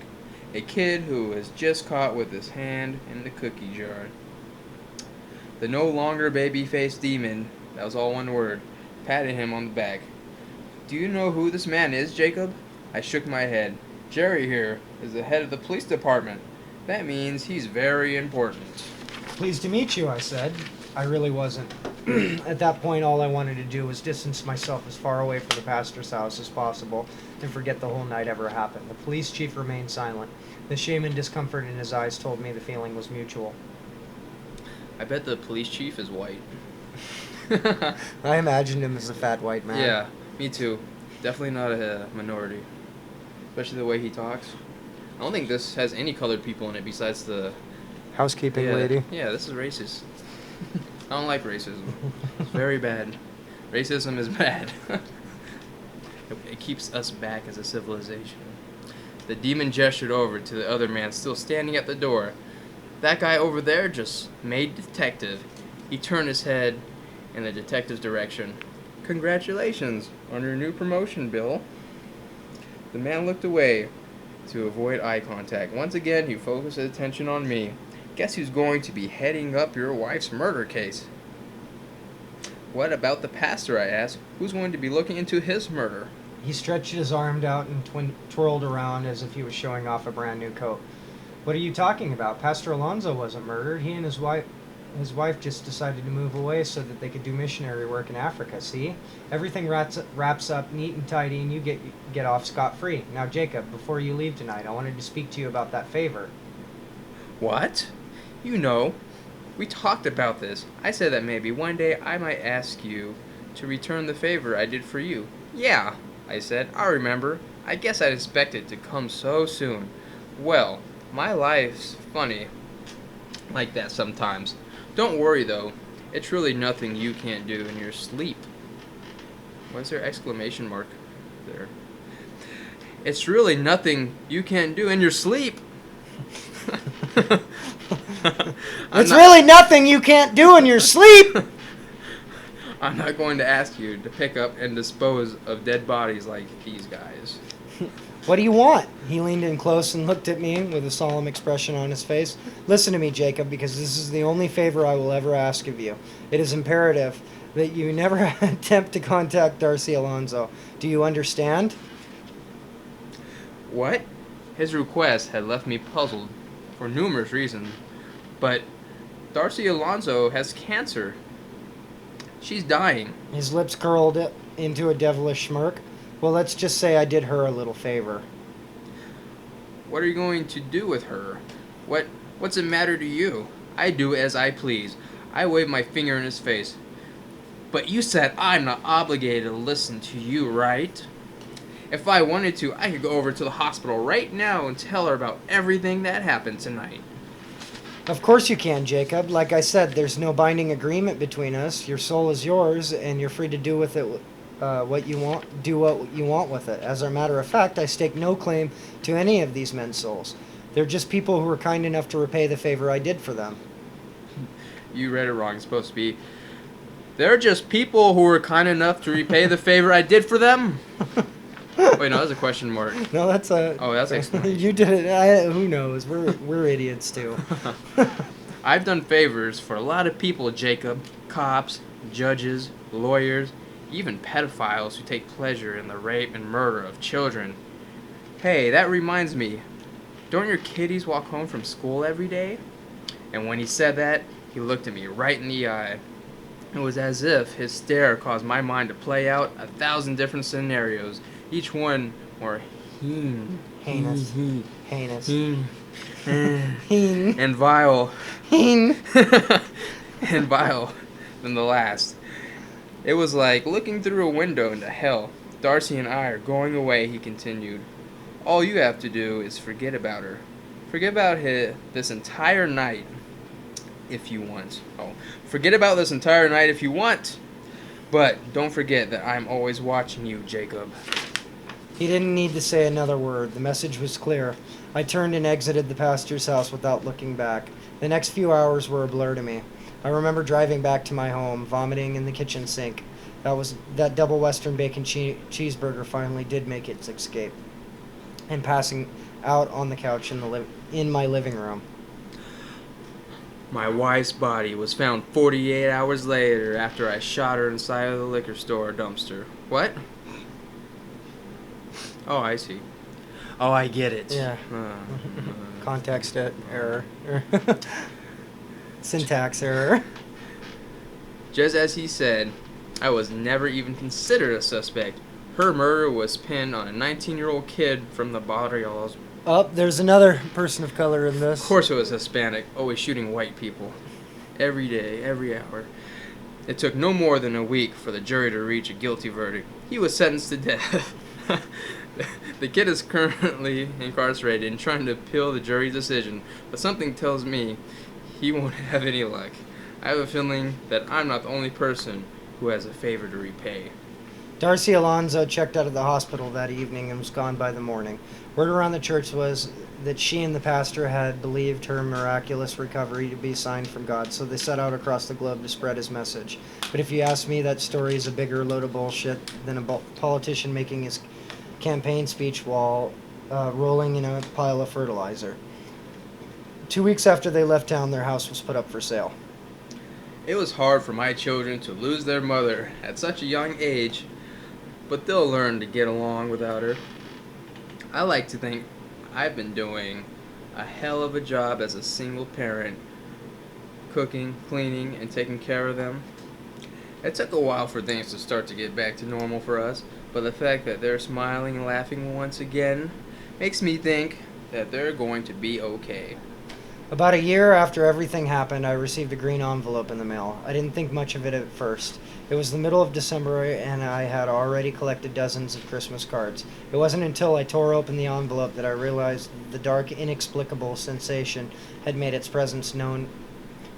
a kid who was just caught with his hand in the cookie jar. The no longer baby-faced demon, that was all one word, patted him on the back. Do you know who this man is, Jacob? I shook my head. Jerry here is the head of the police department. That means he's very important. Pleased to meet you, I said. I really wasn't. At that point, all I wanted to do was distance myself as far away from the pastor's house as possible and forget the whole night ever happened. The police chief remained silent. The shame and discomfort in his eyes told me the feeling was mutual. I bet the police chief is white. I imagined him as a fat white man. Yeah, me too. Definitely not a minority. Especially the way he talks. I don't think this has any colored people in it besides the Housekeeping lady. Yeah, this is racist. I don't like racism. It's very bad. Racism is bad. It keeps us back as a civilization. The demon gestured over to the other man still standing at the door. That guy over there just made detective. He turned his head in the detective's direction. Congratulations on your new promotion, Bill. The man looked away to avoid eye contact. Once again, he focused his attention on me. Guess who's going to be heading up your wife's murder case? What about the pastor, I asked. Who's going to be looking into his murder? He stretched his arm out and twirled around as if he was showing off a brand new coat. What are you talking about? Pastor Alonso wasn't murdered. He and his wife just decided to move away so that they could do missionary work in Africa, see? Everything wraps up neat and tidy and you get off scot-free. Now, Jacob, before you leave tonight, I wanted to speak to you about that favor. What? You know, we talked about this. I said that maybe one day I might ask you to return the favor I did for you. Yeah, I said. I remember. I guess I'd expect it to come so soon. Well, my life's funny. like that sometimes. Don't worry though, it's really nothing you can't do in your sleep. Why is there exclamation mark there? It's really nothing you can't do in your sleep. It's really nothing you can't do in your sleep. I'm not going to ask you to pick up and dispose of dead bodies like these guys. What do you want? He leaned in close and looked at me with a solemn expression on his face. Listen to me, Jacob, because this is the only favor I will ever ask of you. It is imperative that you never attempt to contact Darcy Alonso. Do you understand? What? His request had left me puzzled for numerous reasons, but Darcy Alonso has cancer. She's dying. His lips curled into a devilish smirk. Well, let's just say I did her a little favor. What are you going to do with her? What's it matter to you? I do as I please. I waved my finger in his face. But you said I'm not obligated to listen to you, right? If I wanted to, I could go over to the hospital right now and tell her about everything that happened tonight. Of course you can, Jacob. Like I said, there's no binding agreement between us. Your soul is yours, and you're free to do with it what you want. Do what you want with it. As a matter of fact, I stake no claim to any of these men's souls. They're just people who were kind enough to repay the favor I did for them. You read it wrong. It's supposed to be, they're just people who were kind enough to repay the favor I did for them. Wait, no, that's a question mark. No, that's a... Oh, that's explanation. You did it. Who knows? We're idiots, too. I've done favors for a lot of people, Jacob. Cops, judges, lawyers, even pedophiles who take pleasure in the rape and murder of children. Hey, that reminds me. Don't your kiddies walk home from school every day? And when he said that, he looked at me right in the eye. It was as if his stare caused my mind to play out 1,000 different scenarios, each one more heinous, and vile, and vile than the last. It was like looking through a window into hell. Darcy and I are going away, he continued. All you have to do is forget about her. Forget about this entire night if you want. Forget about this entire night if you want. But don't forget that I'm always watching you, Jacob. He didn't need to say another word. The message was clear. I turned and exited the pastor's house without looking back. The next few hours were a blur to me. I remember driving back to my home, vomiting in the kitchen sink. That double Western bacon cheeseburger finally did make its escape, and passing out on the couch in my living room. My wife's body was found 48 hours later after I shot her inside of the liquor store dumpster. What? Oh, I see. Oh, I get it. Yeah. Context error. Syntax error. Just as he said, I was never even considered a suspect. Her murder was pinned on a 19-year-old kid from the barrios. Oh, there's another person of color in this. Of course it was Hispanic, always shooting white people. Every day, every hour. It took no more than a week for the jury to reach a guilty verdict. He was sentenced to death. The kid is currently incarcerated and trying to appeal the jury's decision, but something tells me he won't have any luck. I have a feeling that I'm not the only person who has a favor to repay. Darcy Alonso checked out of the hospital that evening and was gone by the morning. Word around the church was that she and the pastor had believed her miraculous recovery to be a sign from God, so they set out across the globe to spread his message. But if you ask me, that story is a bigger load of bullshit than a politician making his campaign speech while rolling in a pile of fertilizer. 2 weeks after they left town, their house was put up for sale. It was hard for my children to lose their mother at such a young age, but they'll learn to get along without her. I like to think I've been doing a hell of a job as a single parent, cooking, cleaning, and taking care of them. It took a while for things to start to get back to normal for us, but the fact that they're smiling and laughing once again makes me think that they're going to be okay. About a year after everything happened, I received a green envelope in the mail. I didn't think much of it at first. It was the middle of December, and I had already collected dozens of Christmas cards. It wasn't until I tore open the envelope that I realized the dark, inexplicable sensation had made its presence known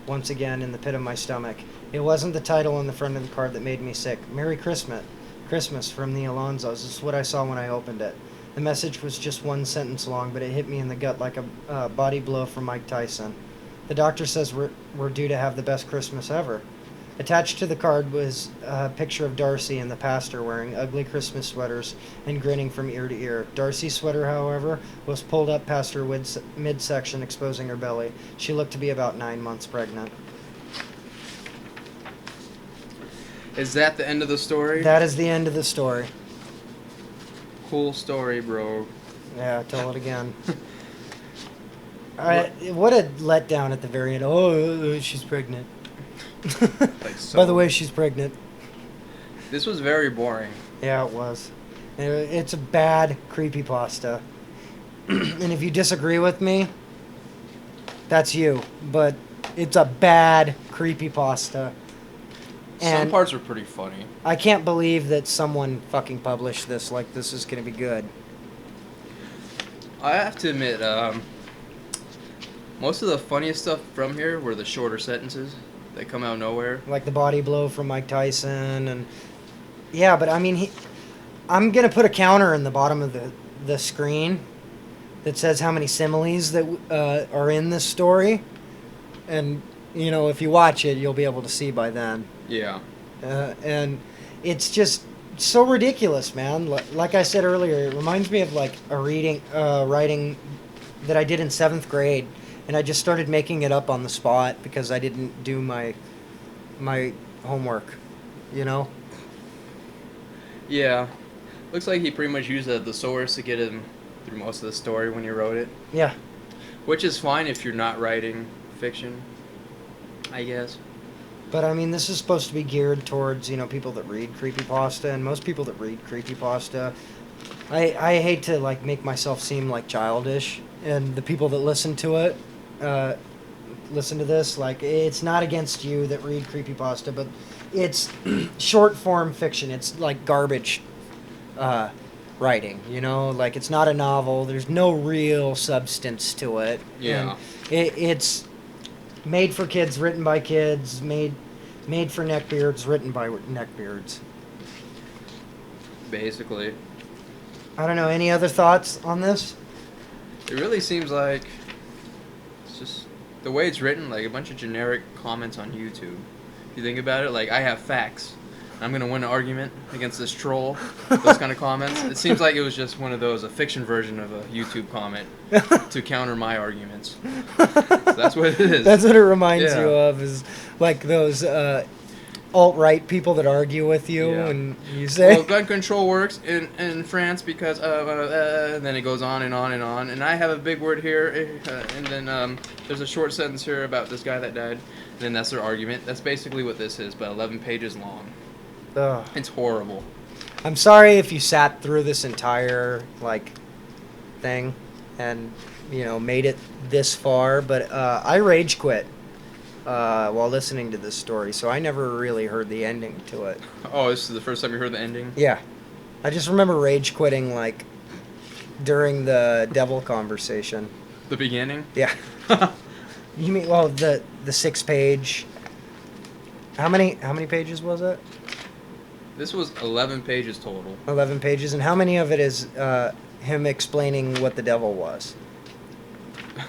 once again in the pit of my stomach. It wasn't the title on the front of the card that made me sick. Merry Christmas. Christmas from the Alonzos. This is what I saw when I opened it. The message was just one sentence long, but it hit me in the gut like a body blow from Mike Tyson. The doctor says we're due to have the best Christmas ever. Attached to the card was a picture of Darcy and the pastor wearing ugly Christmas sweaters and grinning from ear to ear. Darcy's sweater, however, was pulled up past her midsection, exposing her belly. She looked to be about 9 months pregnant. Is that the end of the story? That is the end of the story. Cool story, bro. Yeah, tell it again. What a letdown at the very end. Oh, she's pregnant. Like so. By the way, she's pregnant. This was very boring. Yeah, it was. It's a bad creepypasta. And if you disagree with me, that's you. But it's a bad creepypasta. And some parts are pretty funny. I can't believe that someone fucking published this like this is going to be good. I have to admit, most of the funniest stuff from here were the shorter sentences that come out of nowhere. Like the body blow from Mike Tyson. And yeah, but I mean, I'm going to put a counter in the bottom of the screen that says how many similes that are in this story. And, you know, if you watch it, you'll be able to see by then. Yeah. And it's just so ridiculous, man. Like I said earlier, it reminds me of like a writing that I did in 7th grade, and I just started making it up on the spot because I didn't do my homework, you know? Yeah. Looks like he pretty much used the thesaurus to get him through most of the story when he wrote it. Yeah. Which is fine if you're not writing fiction, I guess. But I mean, this is supposed to be geared towards, you know, people that read creepypasta, and most people that read creepypasta, I hate to like make myself seem like childish, and the people that listen to it, listen to this, like, it's not against you that read creepypasta, but it's short form fiction. It's like garbage writing, you know, like it's not a novel. There's no real substance to it. Yeah. And it's made for kids, written by kids, made for neckbeards, written by neckbeards. Basically. I don't know, any other thoughts on this? It really seems like it's just the way it's written, like a bunch of generic comments on YouTube. If you think about it, like, I have facts. I'm going to win an argument against this troll. Those kind of comments. It seems like it was just one of those, a fiction version of a YouTube comment to counter my arguments. So that's what it is. That's what it reminds Yeah. you of, is like those alt-right people that argue with you, Yeah. and you say... Well, gun control works in France because and then it goes on and on and on. And I have a big word here, and then there's a short sentence here about this guy that died. And then that's their argument. That's basically what this is, but 11 pages long. Ugh. It's horrible. I'm sorry if you sat through this entire, like, thing and, you know, made it this far, but I rage quit while listening to this story, so I never really heard the ending to it. Oh, this is the first time you heard the ending? Yeah. I just remember rage quitting, like, during the devil conversation. The beginning? Yeah. You mean, well, the 6-page... How many pages was it? This was 11 pages total. 11 pages, and how many of it is him explaining what the devil was?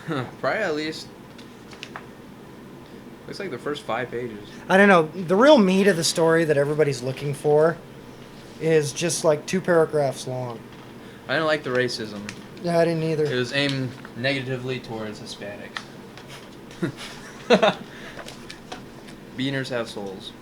Probably at least... Looks like the first 5 pages. I don't know. The real meat of the story that everybody's looking for is just like 2 paragraphs long. I didn't like the racism. Yeah, I didn't either. It was aimed negatively towards Hispanics. Beaners have souls.